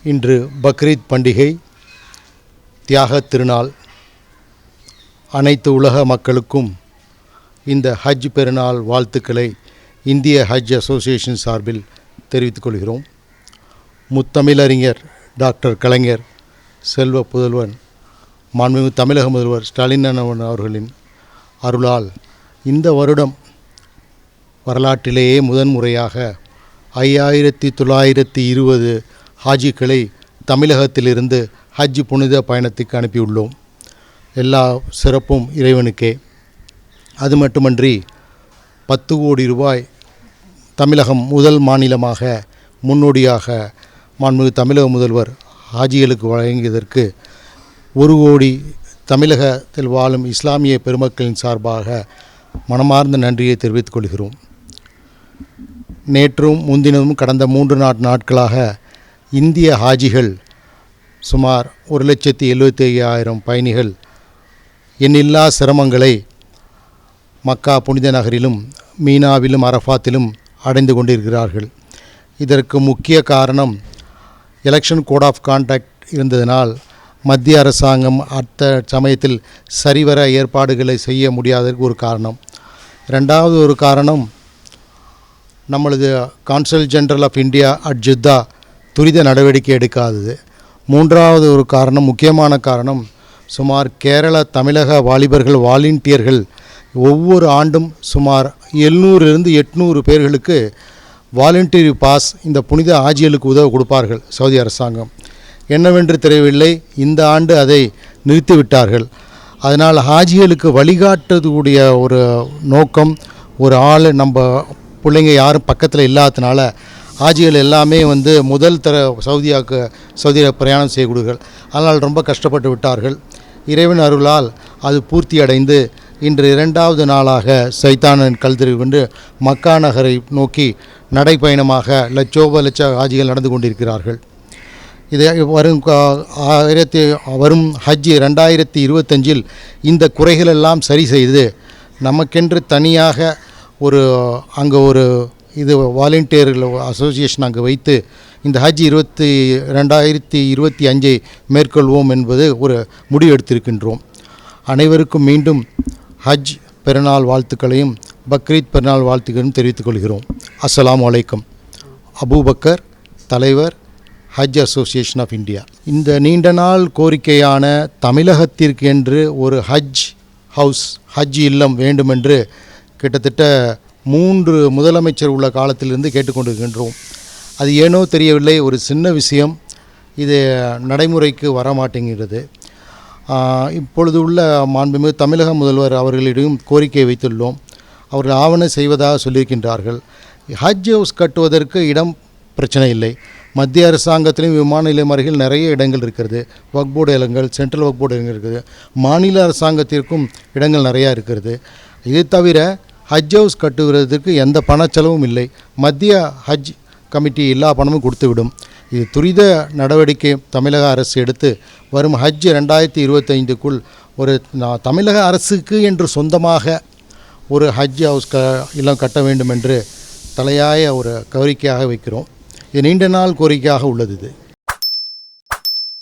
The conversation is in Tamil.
இன்று பக்ரீத் பண்டிகை தியாகத் திருநாள். அனைத்து உலக மக்களுக்கும் இந்த ஹஜ் பெருநாள் வாழ்த்துக்களை இந்திய ஹஜ் அசோசியேஷன் சார்பில் தெரிவித்துக் கொள்கிறோம். முத்தமிழறிஞர் டாக்டர் கலைஞர் செல்வ புதல்வன் மாண்புமிகு தமிழக முதல்வர் ஸ்டாலின் அவர்களின் அருளால் இந்த வருடம் வரலாற்றிலேயே முதன்முறையாக 5920 ஹாஜிக்களை தமிழகத்திலிருந்து ஹஜ் புனித பயணத்துக்கு அனுப்பியுள்ளோம். எல்லா சிறப்பும் இறைவனுக்கே. அது மட்டுமன்றி 10 கோடி ரூபாய் தமிழகம் முதல் மாநிலமாக முன்னோடியாக மாண்புமிகு தமிழக முதல்வர் ஹாஜிகளுக்கு வழங்கியதற்கு 1 கோடி தமிழகத்தில் வாழும் இஸ்லாமிய பெருமக்களின் சார்பாக மனமார்ந்த நன்றியை தெரிவித்துக் கொள்கிறோம். நேற்றும் முன்தினமும் கடந்த 3 நாட்களாக இந்திய ஹாஜிகள் சுமார் 1,75,000 பயணிகள் எண்ணில்லா சிரமங்களை மக்கா புனித நகரிலும் மீனாவிலும் அரஃபாத்திலும் அடைந்து கொண்டிருக்கிறார்கள். இதற்கு முக்கிய காரணம் எலெக்ஷன் கோட் ஆஃப் கான்டாக்ட் இருந்ததனால் மத்திய அரசாங்கம் அடுத்த சமயத்தில் சரிவர ஏற்பாடுகளை செய்ய முடியாததற்கு ஒரு காரணம். ரெண்டாவது ஒரு காரணம் நம்மளது consul general of India at Jeddah துரித நடவடிக்கை எடுக்காதது. மூன்றாவது ஒரு காரணம், முக்கியமான காரணம், சுமார் கேரள தமிழக வாலிபர்கள் வாலண்டியர்கள் ஒவ்வொரு ஆண்டும் சுமார் 700-800 பேர்களுக்கு வாலண்டியர் பாஸ் இந்த புனித ஹாஜிகளுக்கு உதவ கொடுப்பார்கள் சவுதி அரசாங்கம். என்னவென்று தெரியவில்லை, இந்த ஆண்டு அதை நிறுத்திவிட்டார்கள். அதனால் ஹாஜிகளுக்கு வழிகாட்டக்கூடிய ஒரு நோக்கம், ஒரு ஆள் நம்ம பிள்ளைங்க யாரும் பக்கத்தில் இல்லாததுனால ஹாஜிகள் எல்லாமே முதல் தர சவுதியில் பிரயாணம் செய்யக்கூடியவர்கள். அதனால் ரொம்ப கஷ்டப்பட்டு விட்டார்கள். இறைவன் அருளால் அது பூர்த்தி அடைந்து இன்று 2வது நாளாக சைத்தானின் கல்தெறி கொண்டு மக்கா நகரை நோக்கி நடைப்பயணமாக லட்ச ஹாஜிகள் நடந்து கொண்டிருக்கிறார்கள். இதை வரும் ஹஜ் 2025 இந்த குறைகளெல்லாம் சரி செய்து நமக்கென்று தனியாக அங்கே ஒரு வாலண்டியர்கள் அசோசியேஷன் அங்கே வைத்து இந்த ஹஜ் 2025 மேற்கொள்வோம் என்பது ஒரு முடிவு எடுத்திருக்கின்றோம். அனைவருக்கும் மீண்டும் ஹஜ் பெருநாள் வாழ்த்துக்களையும் பக்ரீத் பெருநாள் வாழ்த்துக்களையும் தெரிவித்துக் கொள்கிறோம். அஸ்ஸலாமு அலைக்கும். அபூபக்கர், தலைவர், ஹஜ் அசோசியேஷன் ஆஃப் இந்தியா. இந்த நீண்ட நாள் கோரிக்கையான தமிழகத்திற்கு என்று ஒரு ஹஜ் ஹவுஸ், ஹஜ் இல்லம் வேண்டுமென்று கிட்டத்தட்ட 3 முதலமைச்சர் உள்ள காலத்திலிருந்து கேட்டுக்கொண்டிருக்கின்றோம். அது ஏனோ தெரியவில்லை, ஒரு சின்ன விஷயம், இது நடைமுறைக்கு வரமாட்டேங்கிறது. இப்பொழுது உள்ள மாண்புமிகு தமிழக முதல்வர் அவர்களிடம் கோரிக்கை வைத்துள்ளோம். அவர்கள் ஆவணம் செய்வதாக சொல்லியிருக்கின்றார்கள். ஹஜ் ஹவுஸ் கட்டுவதற்கு இடம் பிரச்சனை இல்லை. மத்திய அரசாங்கத்திலும் விமான நிலையம் அருகில் நிறைய இடங்கள் இருக்கிறது. வக்ஃப் போர்டு இடங்கள், சென்ட்ரல் வக்ஃப் போர்டு இடங்கள் இருக்கிறது. மாநில அரசாங்கத்திற்கும் இடங்கள் நிறையா இருக்கிறது. இது தவிர ஹஜ் ஹவுஸ் கட்டுவதற்கு எந்த பணச்செலவும் இல்லை. மத்திய ஹஜ் கமிட்டி எல்லா பணமும் கொடுத்துவிடும். இது துரித நடவடிக்கை தமிழக அரசு எடுத்து வரும் ஹஜ் 2025க்குள் ஒரு தமிழக அரசுக்கு என்று சொந்தமாக ஒரு ஹஜ் ஹவுஸ் இல்லம் கட்ட வேண்டும் என்று தலையாய ஒரு கோரிக்கையாக வைக்கிறோம். இது நீண்ட நாள் கோரிக்கையாக உள்ளது. இது